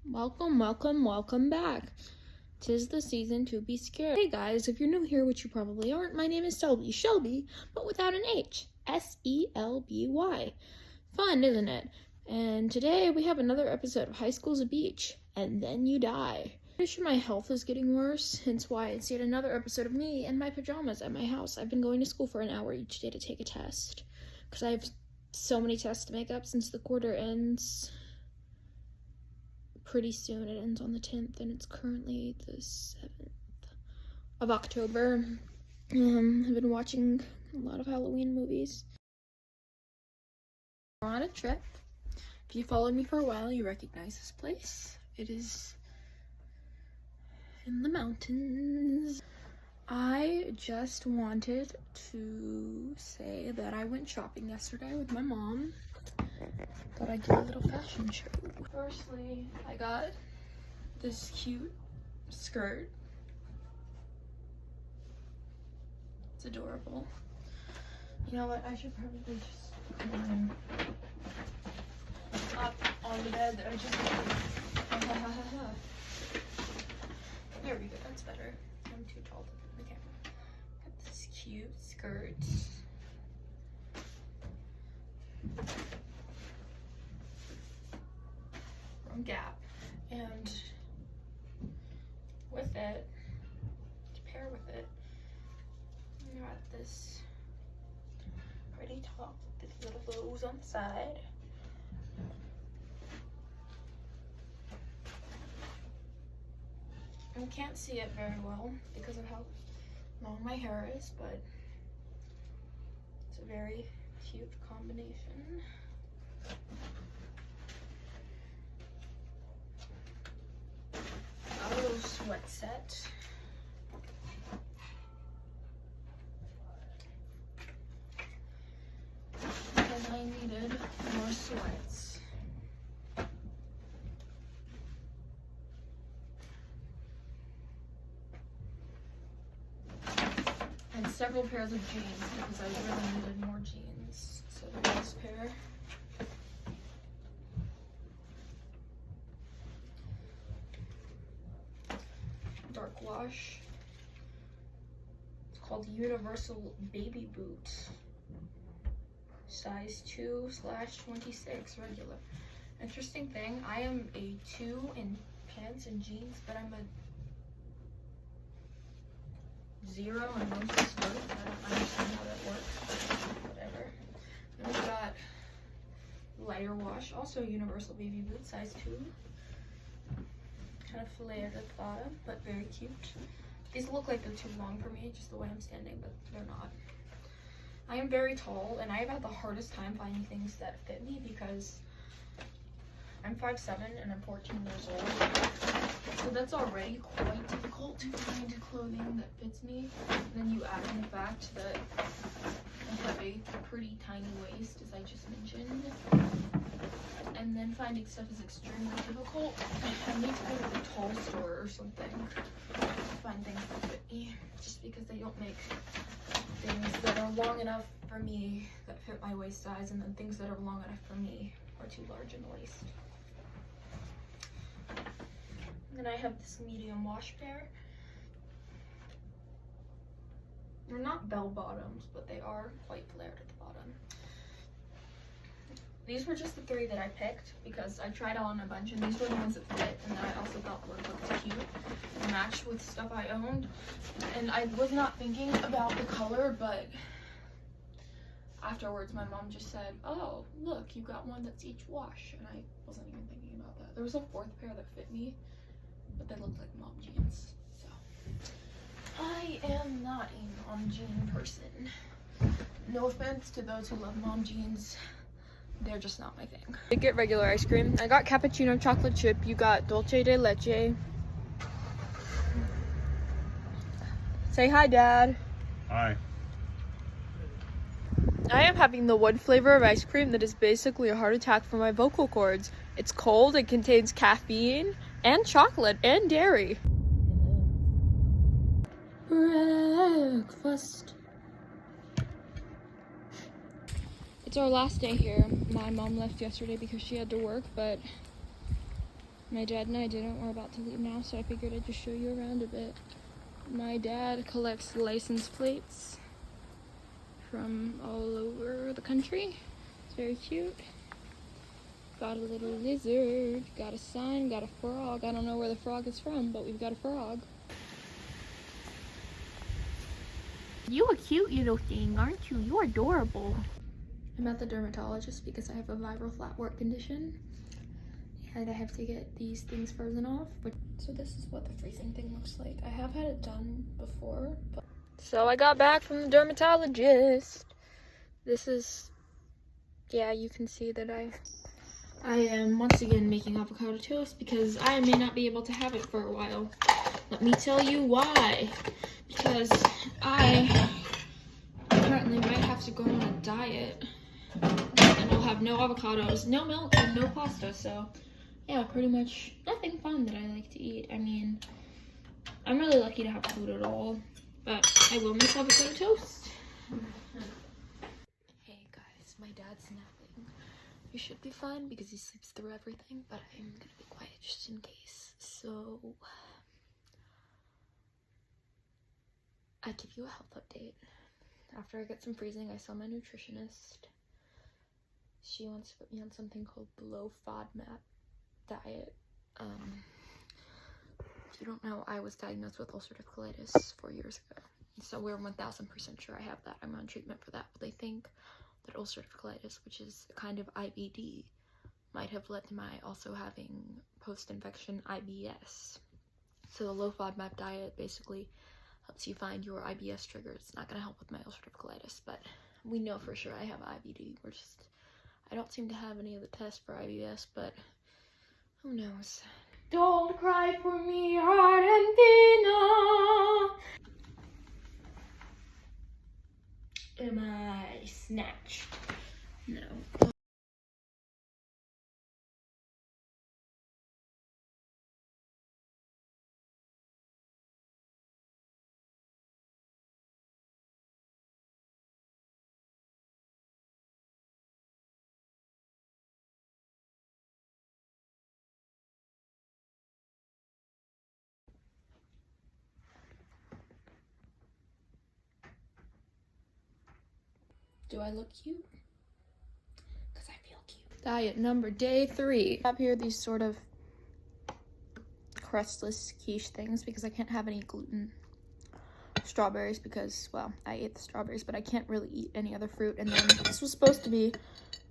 Welcome, welcome, welcome back. 'Tis the season to be scared. Hey guys, if you're new here, which you probably aren't, my name is Shelby, but without an H. Selby. Fun, isn't it? And today we have another episode of High School's a Beach, and then you die. I'm pretty sure my health is getting worse, hence why it's yet another episode of me in my pajamas at my house. I've been going to school for an hour each day to take a test, because I have so many tests to make up since the quarter ends pretty soon. It ends on the 10th, and it's currently the 7th of October. I've been watching a lot of Halloween movies. We're on a trip. If you followed me for a while, you recognize this place. It is in the mountains. I just wanted to say that I went shopping yesterday with my mom. Thought I'd do a little fashion show. Firstly, I got this cute skirt. It's adorable. You know what? I should probably just climb up on the bed that I just There we go. That's better. I'm too tall to put in the camera. Got this cute skirt. From Gap, and with it, to pair with it, I got this pretty top with these little bows on the side. I can't see it very well because of how long my hair is, but it's a very cute combination. A little sweat set. Because I needed more sweats. And several pairs of jeans because I really needed more jeans. So there's this pair. Dark wash. It's called Universal Baby Boot. Size 2/26 regular. Interesting thing, I am a 2 in pants and jeans, but I'm a 0 in most skirts. I don't understand how that works, but whatever. Then we've got lighter wash, also Universal Baby Boot, size 2. Kind of flared at the bottom, but very cute. These look like they're too long for me, just the way I'm standing, but they're not. I am very tall, and I have had the hardest time finding things that fit me because I'm 5'7" and I'm 14 years old. So that's already quite difficult to find clothing that fits me. And then you add in the fact that I have a pretty tiny waist, as I just mentioned. And then finding stuff is extremely difficult. I need to go to the tall store or something to find things that fit me, just because they don't make things that are long enough for me that fit my waist size, and then things that are long enough for me are too large in the waist. And then I have this medium wash pair. They're not bell bottoms, but they are quite flared at the bottom. These were just the 3 that I picked because I tried on a bunch, and these were the ones that fit and that I also thought would look cute and match with stuff I owned. And I was not thinking about the color, but afterwards my mom just said, "Oh, look, you got one that's each wash," and I wasn't even thinking about that. There was a 4th pair that fit me, but they looked like mom jeans, so I am not a mom jean person. No offense to those who love mom jeans. They're just not my thing. I get regular ice cream. I got cappuccino chocolate chip. You got dulce de leche. Say hi, Dad. Hi. I am having the one flavor of ice cream that is basically a heart attack for my vocal cords. It's cold, it contains caffeine, and chocolate, and dairy. Breakfast. It's our last day here. My mom left yesterday because she had to work, but My dad and I didn't. We're about to leave now, so I figured I'd just show you around a bit. My dad collects license plates from all over the country. It's very cute. Got a little lizard, got a sign, got a frog. I don't know where the frog is from, but we've got a frog. You a cute little thing, aren't you? You're adorable. I'm at the dermatologist because I have a viral flatwort condition. And I have to get these things frozen off. So this is what the freezing thing looks like. I have had it done before. So I got back from the dermatologist. This is, yeah, you can see that I am once again making avocado toast because I may not be able to have it for a while. Let me tell you why. Because I apparently might have to go on a diet. And I'll have no avocados, no milk, and no pasta. So yeah, pretty much nothing fun that I like to eat. I mean, I'm really lucky to have food at all. But I will make avocado toast. Hey guys, my dad's napping. It should be fun because he sleeps through everything, but I'm gonna be quiet just in case. So I give you a health update. After I get some freezing, I saw my nutritionist. She wants to put me on something called the low FODMAP diet. If you don't know, I was diagnosed with ulcerative colitis 4 years ago. So we're 1000% sure I have that. I'm on treatment for that. But they think that ulcerative colitis, which is a kind of IBD, might have led to my also having post-infection IBS. So the low FODMAP diet basically helps you find your IBS triggers. It's not going to help with my ulcerative colitis, but we know for sure I have IBD. I don't seem to have any of the tests for IBS, but who knows? Don't cry for me, Argentina. Am I snatched? No. Do I look cute? Because I feel cute. Diet number day 3. I have here these sort of crustless quiche things because I can't have any gluten. Strawberries because, well, I ate the strawberries, but I can't really eat any other fruit. And then this was supposed to be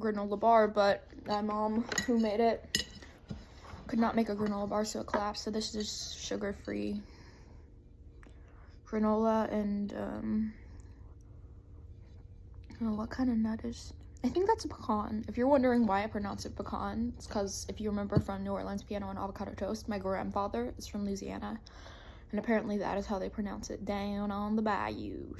granola bar, but my mom, who made it, could not make a granola bar, so it collapsed. So this is sugar-free granola and oh, what kind of nut is? I think that's a pecan. If you're wondering why I pronounce it pecan, it's because if you remember from New Orleans Piano and Avocado Toast, my grandfather is from Louisiana, and apparently that is how they pronounce it down on the bayou.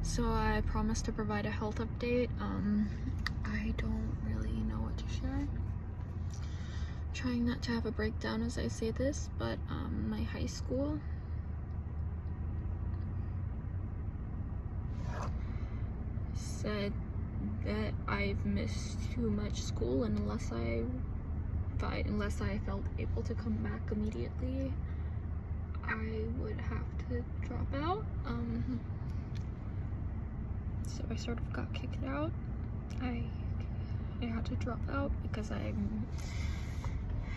So I promised to provide a health update. I don't really know what to share. Trying not to have a breakdown as I say this, but my high school said that I've missed too much school, and unless I felt able to come back immediately, I would have to drop out. So I sort of got kicked out. I had to drop out because I'm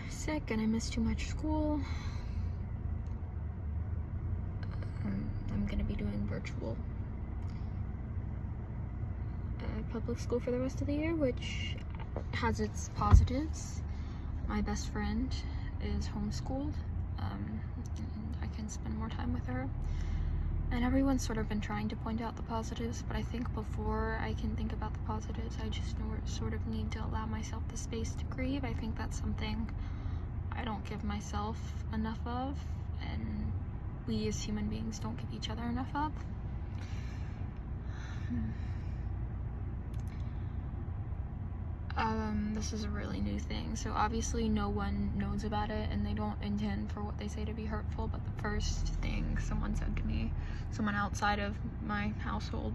sick and I missed too much school. I'm gonna be doing virtual public school for the rest of the year, which has its positives. My best friend is homeschooled, and I can spend more time with her. And everyone's sort of been trying to point out the positives, but I think before I can think about the positives, I just sort of need to allow myself the space to grieve. I think that's something I don't give myself enough of, and we as human beings don't give each other enough of. This is a really new thing, so obviously no one knows about it and they don't intend for what they say to be hurtful, but the first thing someone said to me, someone outside of my household,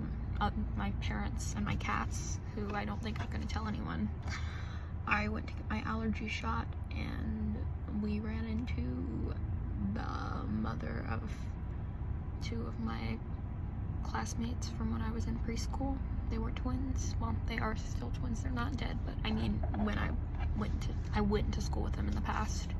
my parents and my cats, who I don't think I'm going to tell anyone, I went to get my allergy shot, and we ran into the mother of 2 of my classmates from when I was in preschool. They were twins. Well, they are still twins. They're not dead, but I mean, when I went to school with them in the past.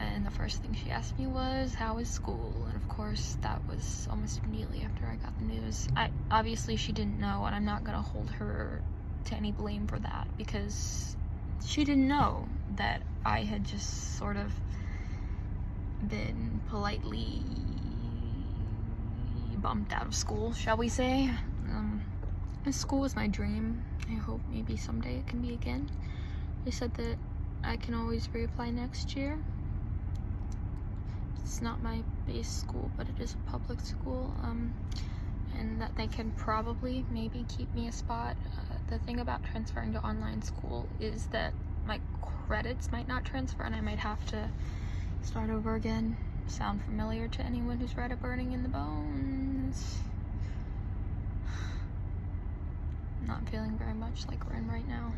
And the first thing she asked me was, how is school? And of course, that was almost immediately after I got the news. Obviously she didn't know, and I'm not gonna hold her to any blame for that, because she didn't know that I had just sort of been politely bumped out of school, shall we say. School was my dream. I hope maybe someday it can be again. They said that I can always reapply next year. It's not my base school, but it is a public school, and that they can probably maybe keep me a spot. The thing about transferring to online school is that my credits might not transfer, and I might have to start over again. Sound familiar to anyone who's read A Burning in the Bones? Not feeling very much like we're in right now.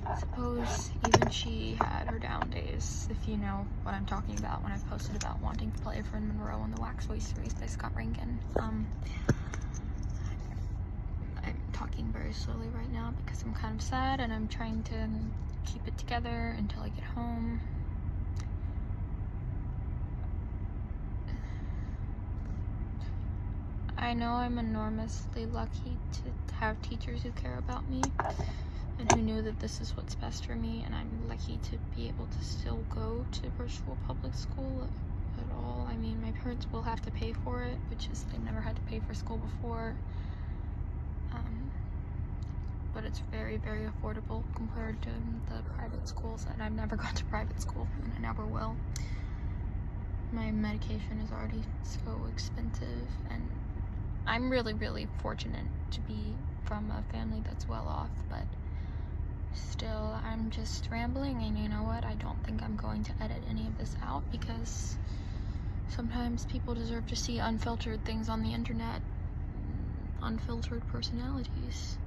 I suppose even she had her down days, if you know what I'm talking about when I've posted about wanting to play Fern Monroe on the Wax Voice series by Scott Rankin. I'm talking very slowly right now because I'm kind of sad, and I'm trying to keep it together until I get home. I know I'm enormously lucky to have teachers who care about me and who knew that this is what's best for me, and I'm lucky to be able to still go to virtual public school at all. I mean, my parents will have to pay for it, which is, they've never had to pay for school before, but it's very, very affordable compared to the private schools, and I've never gone to private school, and I never will. My medication is already so expensive, and I'm really, really fortunate to be from a family that's well off, but still, I'm just rambling, and you know what? I don't think I'm going to edit any of this out, because sometimes people deserve to see unfiltered things on the internet, unfiltered personalities.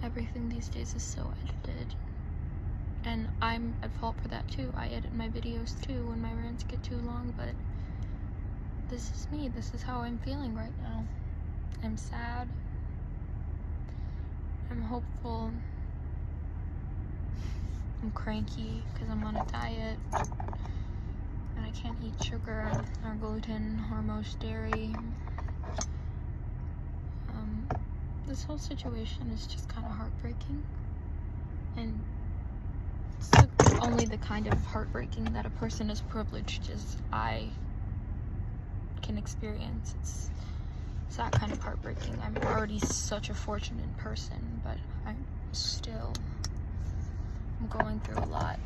Everything these days is so edited, and I'm at fault for that too. I edit my videos too when my rants get too long, but this is me. This is how I'm feeling right now. I'm sad. I'm hopeful. I'm cranky because I'm on a diet, and I can't eat sugar or gluten or most dairy. This whole situation is just kind of heartbreaking, and it's only the kind of heartbreaking that a person as privileged as I can experience. It's that kind of heartbreaking. I'm already such a fortunate person, but I'm going through a lot,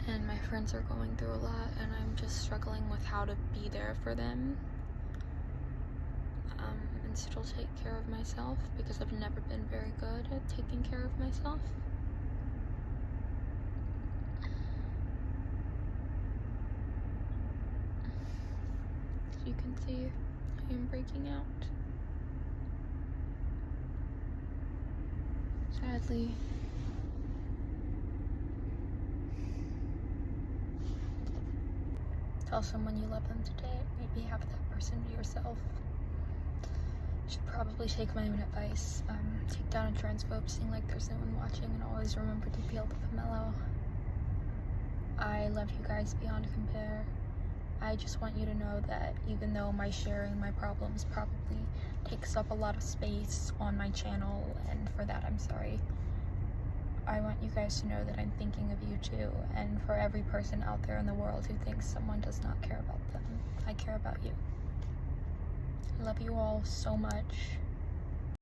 and my friends are going through a lot, and I'm just struggling with how to be there for them, and still take care of myself, because I've never been very good at taking care of myself. As you can see, I am breaking out. Sadly. Tell someone you love them today. Maybe have that person be yourself. Should probably take my own advice. Take down a transphobe, seeing like there's no one watching, and always remember to peel the pomelo. I love you guys beyond compare. I just want you to know that even though my sharing my problems probably takes up a lot of space on my channel, and for that I'm sorry, I want you guys to know that I'm thinking of you too, and for every person out there in the world who thinks someone does not care about them, I care about you. I love you all so much.